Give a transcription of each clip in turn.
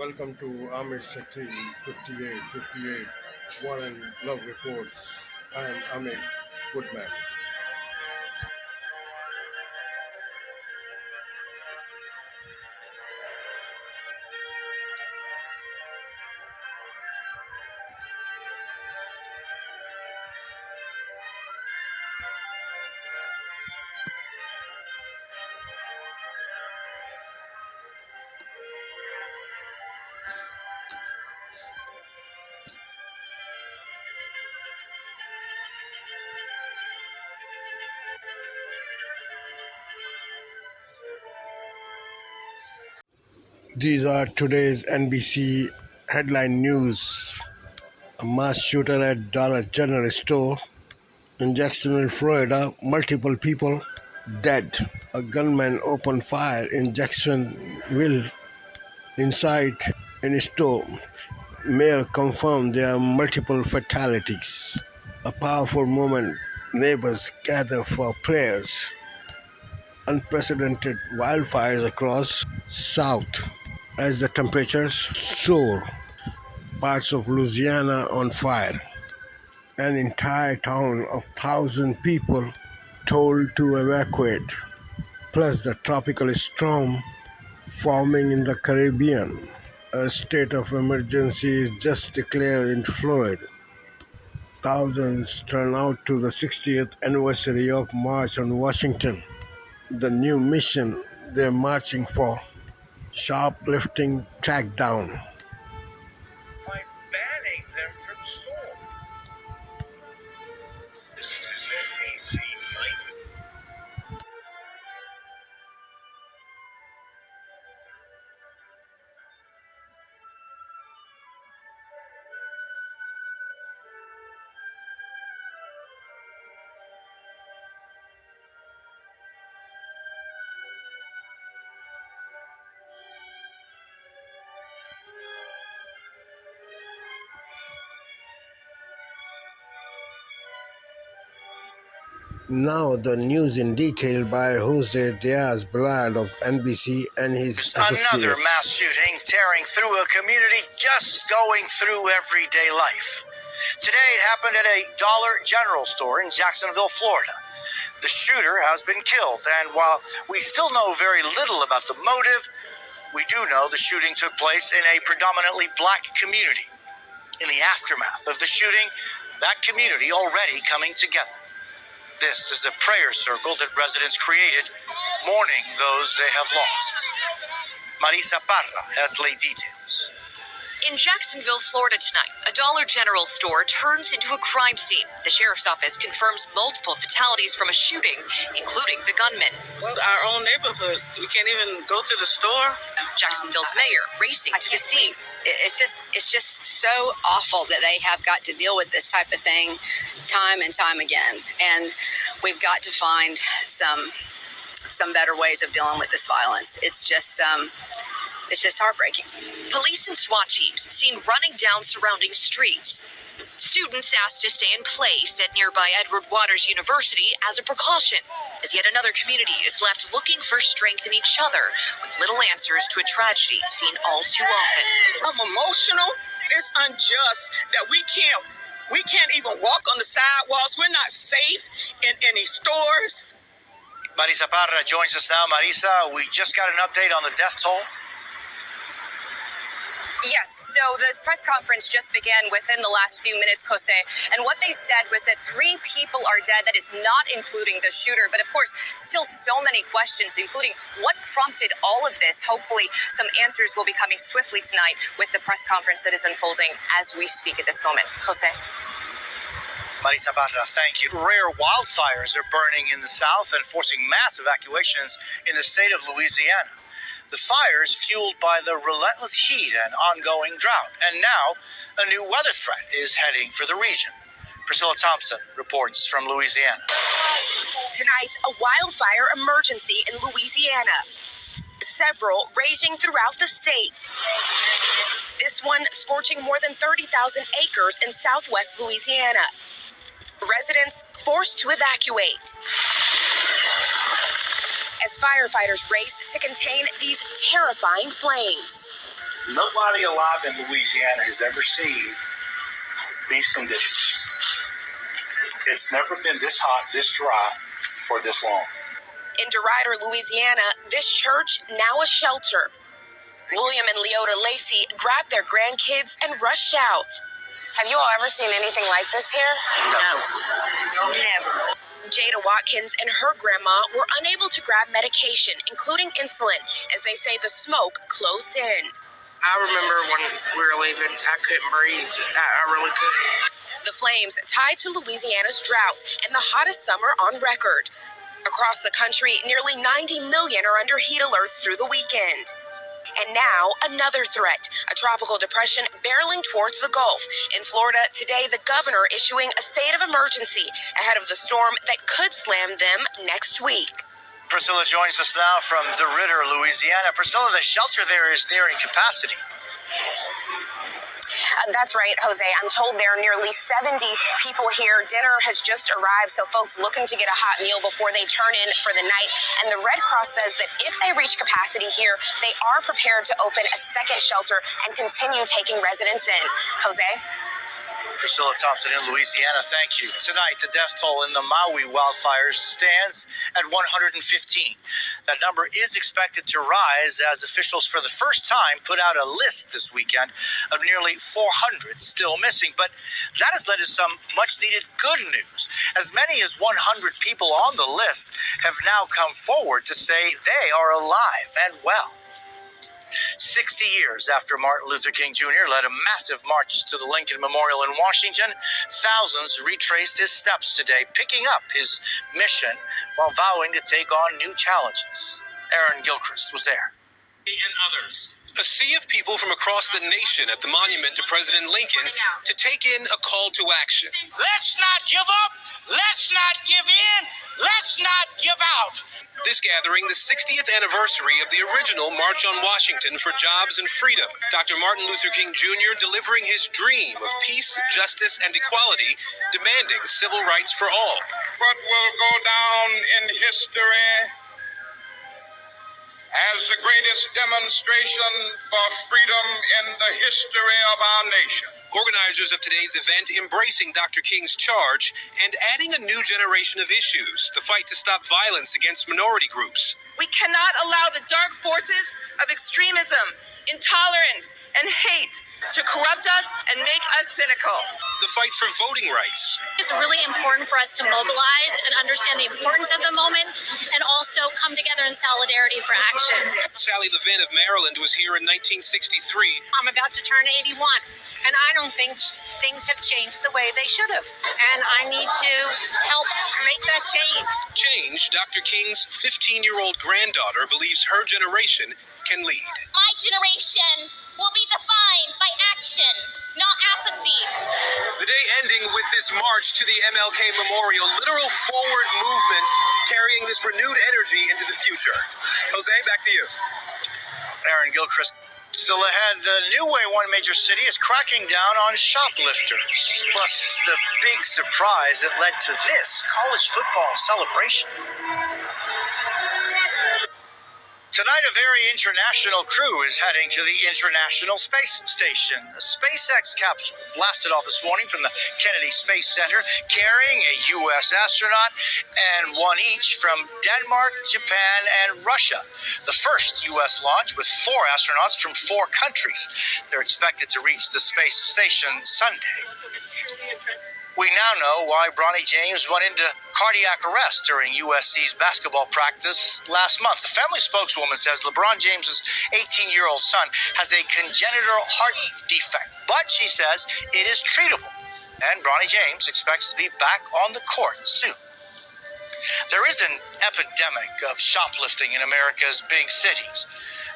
Welcome to Amir Shakti 5858 War and Love Reports. I am Amir Goodman. These are today's NBC headline news. A mass shooter at Dollar General store in Jacksonville, Florida. Multiple people dead. A gunman opened fire in Jacksonville inside a store. Mayor confirmed there are multiple fatalities. A powerful moment. Neighbors gather for prayers. Unprecedented wildfires across South as the temperatures soar. Parts of Louisiana on fire. An entire town of 1,000 people told to evacuate. Plus the tropical storm forming in the Caribbean. A state of emergency is just declared in Florida. Thousands turn out to the 60th anniversary of March on Washington. The new mission they're marching for. Shoplifting crackdown. By banning them from store. This is NBC Mike. Now the news in detail by Jose Diaz-Balart of NBC and his associates. Another mass shooting tearing through a community just going through everyday life. Today it happened at a Dollar General store in Jacksonville, Florida. The shooter has been killed, and while we still know very little about the motive, we do know the shooting took place in a predominantly black community. In the aftermath of the shooting, that community already coming together. This is the prayer circle that residents created, mourning those they have lost. Marisa Parra has late details. In Jacksonville, Florida tonight, a Dollar General store turns into a crime scene. The sheriff's office confirms multiple fatalities from a shooting, including the gunman. It's our own neighborhood. We can't even go to the store. Jacksonville's mayor racing to the scene. It's just so awful that they have got to deal with this type of thing time and time again. And we've got to find some better ways of dealing with this violence. It's just heartbreaking. Police and SWAT teams seen running down surrounding streets. Students asked to stay in place at nearby Edward Waters University as a precaution, as yet another community is left looking for strength in each other, with little answers to a tragedy seen all too often. I'm emotional. It's unjust that we can't even walk on the sidewalks. We're not safe in any stores. Marisa Parra joins us now. Marisa, we just got an update on the death toll. Yes, so this press conference just began within the last few minutes, Jose, and what they said was that 3 people are dead. That is not including the shooter, but of course, still so many questions, including what prompted all of this. Hopefully, some answers will be coming swiftly tonight with the press conference that is unfolding as we speak at this moment. Jose? Marisa Parra, thank you. Rare wildfires are burning in the south and forcing mass evacuations in the state of Louisiana. The fires fueled by the relentless heat and ongoing drought. And now, a new weather threat is heading for the region. Priscilla Thompson reports from Louisiana. Tonight, a wildfire emergency in Louisiana. Several raging throughout the state. This one scorching more than 30,000 acres in southwest Louisiana. Residents forced to evacuate as firefighters race to contain these terrifying flames. Nobody alive in Louisiana has ever seen these conditions. It's never been this hot, this dry, or this long. In DeRuyter, Louisiana, this church, now a shelter. William and Leota Lacey grabbed their grandkids and rushed out. Have you all ever seen anything like this here? No, never. Jada Watkins and her grandma were unable to grab medication, including insulin, as they say the smoke closed in. I remember when we were leaving, I couldn't breathe. I really couldn't. The flames tied to Louisiana's drought and the hottest summer on record. Across the country, nearly 90 million are under heat alerts through the weekend. And now, another threat, a tropical depression barreling towards the Gulf. In Florida, today, the governor issuing a state of emergency ahead of the storm that could slam them next week. Priscilla joins us now from the Ritter, Louisiana. Priscilla, the shelter there is nearing capacity. That's right, Jose. I'm told there are nearly 70 people here. Dinner has just arrived, so folks looking to get a hot meal before they turn in for the night. And the Red Cross says that if they reach capacity here, they are prepared to open a second shelter and continue taking residents in. Jose? Priscilla Thompson in Louisiana, thank you. Tonight, the death toll in the Maui wildfires stands at 115. That number is expected to rise as officials for the first time put out a list this weekend of nearly 400 still missing. But that has led to some much-needed good news. As many as 100 people on the list have now come forward to say they are alive and well. 60 years after Martin Luther King Jr. led a massive march to the Lincoln Memorial in Washington, thousands retraced his steps today, picking up his mission while vowing to take on new challenges. Aaron Gilchrist was there. And others. A sea of people from across the nation at the monument to President Lincoln to take in a call to action. Let's not give up. Let's not give in. Let's not give out. This gathering, the 60th anniversary of the original March on Washington for Jobs and Freedom. Dr. Martin Luther King Jr. delivering his dream of peace, justice, and equality, demanding civil rights for all. What will go down in history as the greatest demonstration for freedom in the history of our nation. Organizers of today's event embracing Dr. King's charge and adding a new generation of issues, the fight to stop violence against minority groups. We cannot allow the dark forces of extremism, intolerance, and hate to corrupt us and make us cynical. The fight for voting rights. It's really important for us to mobilize and understand the importance of the moment and also come together in solidarity for action. Sally Levin of Maryland was here in 1963. I'm about to turn 81, and I don't think things have changed the way they should have. And I need to help make that change. Change, Dr. King's 15-year-old granddaughter believes her generation can lead. My generation will be defined by action, not apathy. The day ending with this march to the MLK Memorial, literal forward movement carrying this renewed energy into the future. Jose, back to you. Aaron Gilchrist. Still ahead, the new way one major city is cracking down on shoplifters. Plus, the big surprise that led to this college football celebration. Tonight, a very international crew is heading to the International Space Station. A SpaceX capsule blasted off this morning from the Kennedy Space Center, carrying a U.S. astronaut and one each from Denmark, Japan, and Russia. The first U.S. launch with 4 astronauts from 4 countries. They're expected to reach the space station Sunday. We now know why Bronny James went into cardiac arrest during USC's basketball practice last month. The family spokeswoman says LeBron James's 18-year-old son has a congenital heart defect, but she says it is treatable, and Bronny James expects to be back on the court soon. There is an epidemic of shoplifting in America's big cities.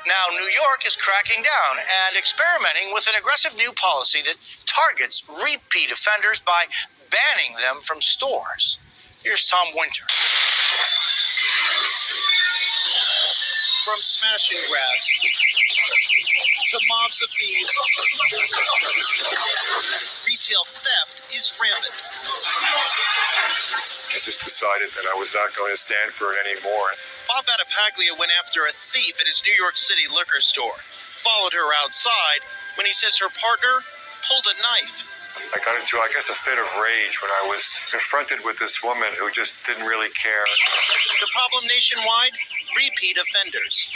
Now, New York is cracking down and experimenting with an aggressive new policy that targets repeat offenders by banning them from stores. Here's Tom Winter. From smash and grabs to mobs of thieves, retail theft is rampant. I just decided that I was not going to stand for it anymore. Bob Battipaglia went after a thief at his New York City liquor store. followed her outside when he says her partner pulled a knife. I got into, I guess, a fit of rage when I was confronted with this woman who just didn't really care. The problem nationwide? Repeat offenders.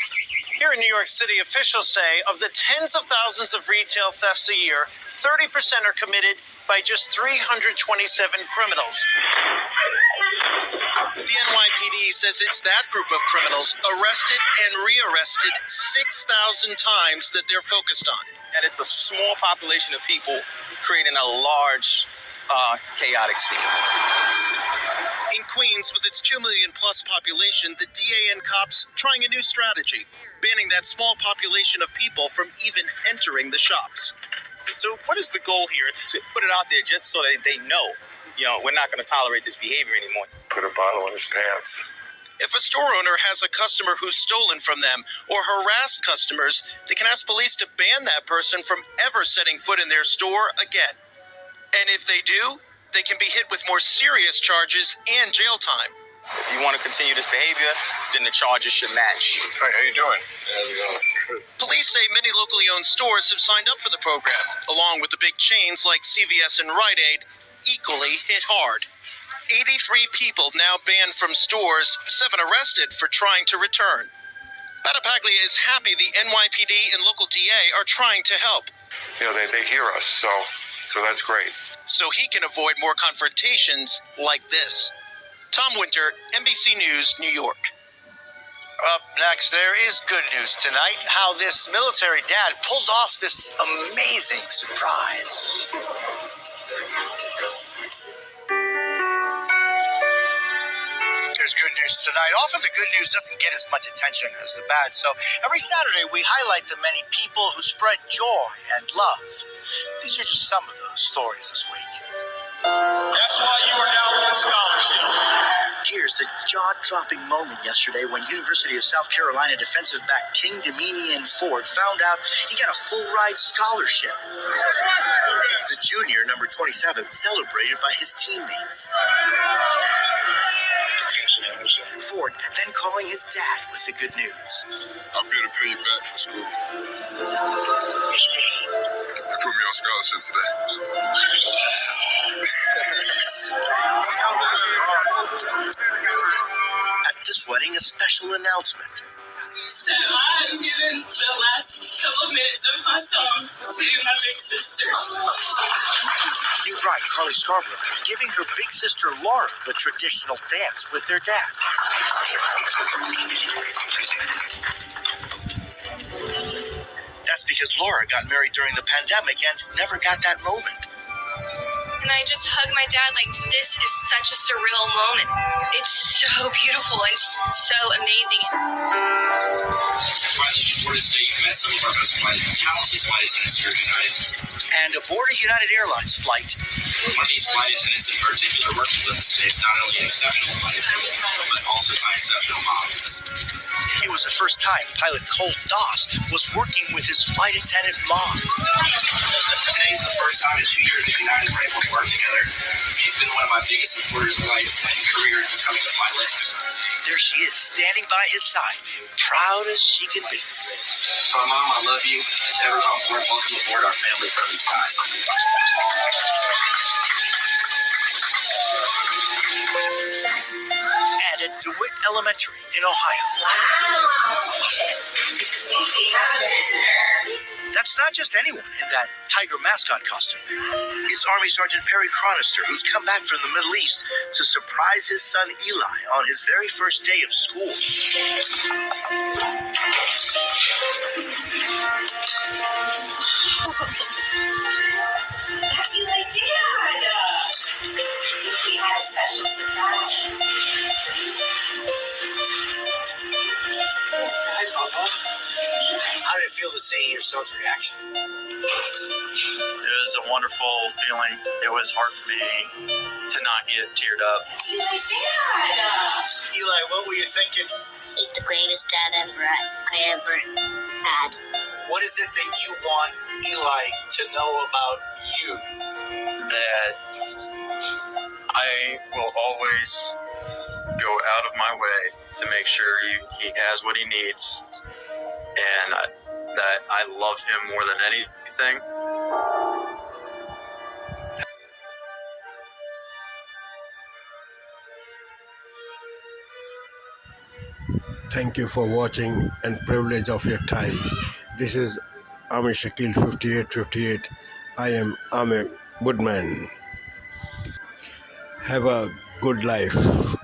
Here in New York City, officials say of the tens of thousands of retail thefts a year, 30% are committed by just 327 criminals. The NYPD says it's that group of criminals arrested and rearrested 6,000 times that they're focused on. And it's a small population of people creating a large, chaotic scene. In Queens, with its 2 million plus population, the DA and cops trying a new strategy, banning that small population of people from even entering the shops. So what is the goal here? To put it out there just so that they know, we're not going to tolerate this behavior anymore. Put a bottle in his pants. If a store owner has a customer who's stolen from them or harassed customers, they can ask police to ban that person from ever setting foot in their store again. And if they do, they can be hit with more serious charges and jail time. If you want to continue this behavior, then the charges should match. Hi, how you doing? Police say many locally owned stores have signed up for the program, along with the big chains like CVS and Rite Aid, equally hit hard. 83 people now banned from stores, 7 arrested for trying to return. Battipaglia is happy the NYPD and local DA are trying to help. They hear us, so that's great. So he can avoid more confrontations like this. Tom Winter, NBC News, New York. Up next, there is good news tonight. How this military dad pulled off this amazing surprise. There's good news tonight. Often the good news doesn't get as much attention as the bad. So every Saturday we highlight the many people who spread joy and love. These are just some of those stories this week. That's why you are now with the scholarship. Here's the jaw-dropping moment yesterday when University of South Carolina defensive back King Dominion Ford found out he got a full-ride scholarship. The junior, number 27, celebrated by his teammates. Ford then calling his dad with the good news. I'm here to pay you back for school. They put me on scholarship today. At this wedding, a special announcement. So I'm giving the last couple of minutes of my song to my big sister. New bride Carly Scarborough giving her big sister Laura the traditional dance with their dad. That's because Laura got married during the pandemic and never got that moment. And I just hugged my dad like this is such a surreal moment. It's so beautiful and so amazing. Finally, Florida State met some of our best talented flight attendants here tonight. And aboard a United Airlines flight. One of these flight attendants in particular working with us today is not only an exceptional flight attendant, but also my exceptional mom. It was the first time pilot Cole Doss was working with his flight attendant mom. Today's the first time in 2 years that United were able to work together. He's been one of my biggest supporters in life and career in becoming a pilot. There she is, standing by his side, proud as she can be. So, Mom, I love you. And to everyone on board, welcome aboard our family friendly skies. And at DeWitt Elementary in Ohio. That's not just anyone in that tiger mascot costume. It's Army Sergeant Perry Chronister, who's come back from the Middle East to surprise his son Eli on his very first day of school. That's Eli's dad. We had a special surprise. Hi, Papa. How did it feel to see your son's reaction? It was a wonderful feeling. It was hard for me to not get teared up. Eli, what were you thinking? He's the greatest dad I ever had. What is it that you want Eli to know about you? That I will always go out of my way to make sure he has what he needs, and that I love him more than anything. Thank you for watching and privilege of your time. This is Amir Shakil 5858. I am Amir Woodman. Have a good life.